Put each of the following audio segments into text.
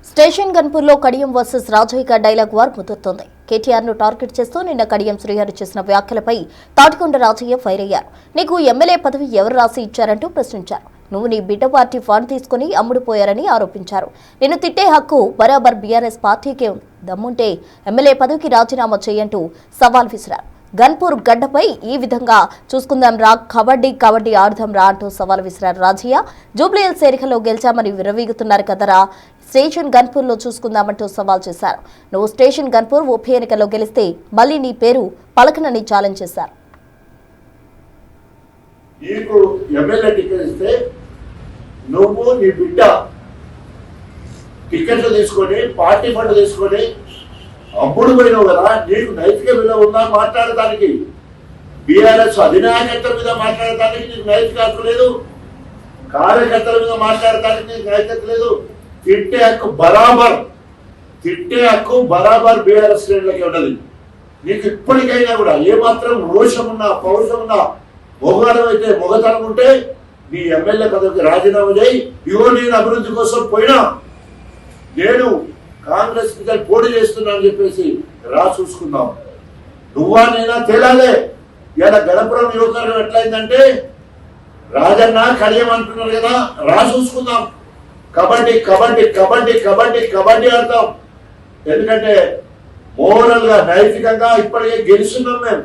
Station గన్పూర్లో Kadiyam versus Rajaiah dialogue war ముదురుతోంది. కేటీఆర్ ను టార్గెట్ చేస్తూ నిన్న కడియం శ్రీహరి చేసిన వ్యాఖ్యలపై తాటికొండ రాజయ్య ఫైర్ అయ్యారు. నీకు ఎమ్మెల్యే పదవి ఎవరు రాసి ఇచ్చారంటూ ప్రశ్నించారు. నువ్వు నీ బిడ్డ పార్టీ ఫండ్ తీసుకుని అమ్ముడుపోయారని ఆరోపించారు. నిన్ను తిట్టే హక్కు బరాబర్ బీఆర్ఎస్ పార్టీకే ఉంది. దమ్ముంటే ఎమ్మెల్యే పదవికి రాజీనామా చేయంటూ సవాల్ విసిరారు. గన్పూర్ గడ్డపై ఈ విధంగా చూసుకుందాం రా, కబడ్డీ కబడ్డీ ఆడదాం రా అంటూ సవాల్ విసిరారు రాజయ్య. జూబ్లీహిల్స్ ఎన్నికల్లో గెలిచామని విర్రవీగుతున్నారు కదరా, స్టేషన్ గన్పూర్లో చూసుకుందామంటూ సవాల్ చేశారు. నువ్వు స్టేషన్ గన్పూర్ ఉప ఎన్నికల్లో గెలిస్తే మళ్లీ నీ పేరు పలకనని ఛాలెంజ్ చేశారు. నువ్వు నీ బిడ్డ టికెట్లు తీసుకొని పార్టీ ఫండ్ తీసుకొని అప్పుడు పోయినావు కదా, నీకు నైతిక విలువ ఉందా మాట్లాడటానికి? బీఆర్ఎస్ అధినాయకత్వం మీద మాట్లాడటానికి నీకు నైతిక హక్కు లేదు, కార్యకర్తల మీద మాట్లాడటానికి నీకు నైతిక లేదు. తిట్టే హక్కు బరాబర్ బీఆర్ఎస్ శ్రేణులకి ఉన్నది. నీకు ఇప్పటికైనా కూడా ఏమాత్రం రోషం ఉన్నా, పౌరుషం ఉన్నా, మొగతనం అయితే మొగతనం ఉంటే నీ ఎమ్మెల్యే పదవికి రాజీనామా చేయి. ఇవో నేను అభివృద్ధి కోసం పోయినా, నేను కాంగ్రెస్ మీద పోటీ చేస్తున్నా అని చెప్పేసి రా చూసుకుందాం. నువ్వా నేనా తేలాలే. ఇలా గణపురం నియోజకవర్గం ఎట్లయిందంటే రాజన్న కడియం అంటున్నారు కదా, రా చూసుకుందాం. కబడ్డీ కబడ్డీ కబడ్డీ కబడ్డీ కబడ్డీ ఆడతాం. ఎందుకంటే మోరల్ గా నైతికంగా ఇప్పటికే గెలుస్తున్నాం మేము.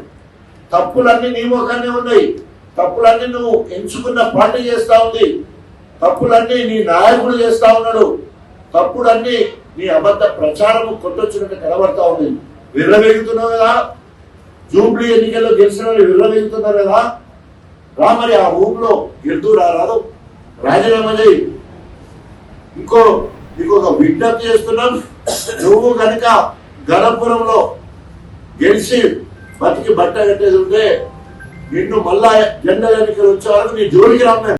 తప్పులన్నీ నీ ముఖాన్ని ఉన్నాయి, తప్పులన్నీ నువ్వు ఎంచుకున్న పార్టీ చేస్తా ఉంది, తప్పులన్నీ నీ నాయకుడు చేస్తా ఉన్నాడు, తప్పులన్నీ నీ అబద్ధ ప్రచారము కొట్టొచ్చినట్టు కనబడతా ఉంది. విర్రవేగుతున్నావు కదా, జూబ్లీ ఎన్నికల్లో గెలిచిన వాళ్ళు విర్రవేగుతున్నారు కదా, రా మరి ఆ ఊపిలో గెలుతూ రాదు, రాజీనామా చేయి. ఇంకొక విజ్ఞప్తి చేస్తున్నాం. నువ్వు కనుక గణపురంలో గెలిచి బతికి బట్ట కట్టేది ఉంటే నిన్ను మళ్ళా జెండా ఎన్నికలు వచ్చే వరకు నీ జోలికి రాము.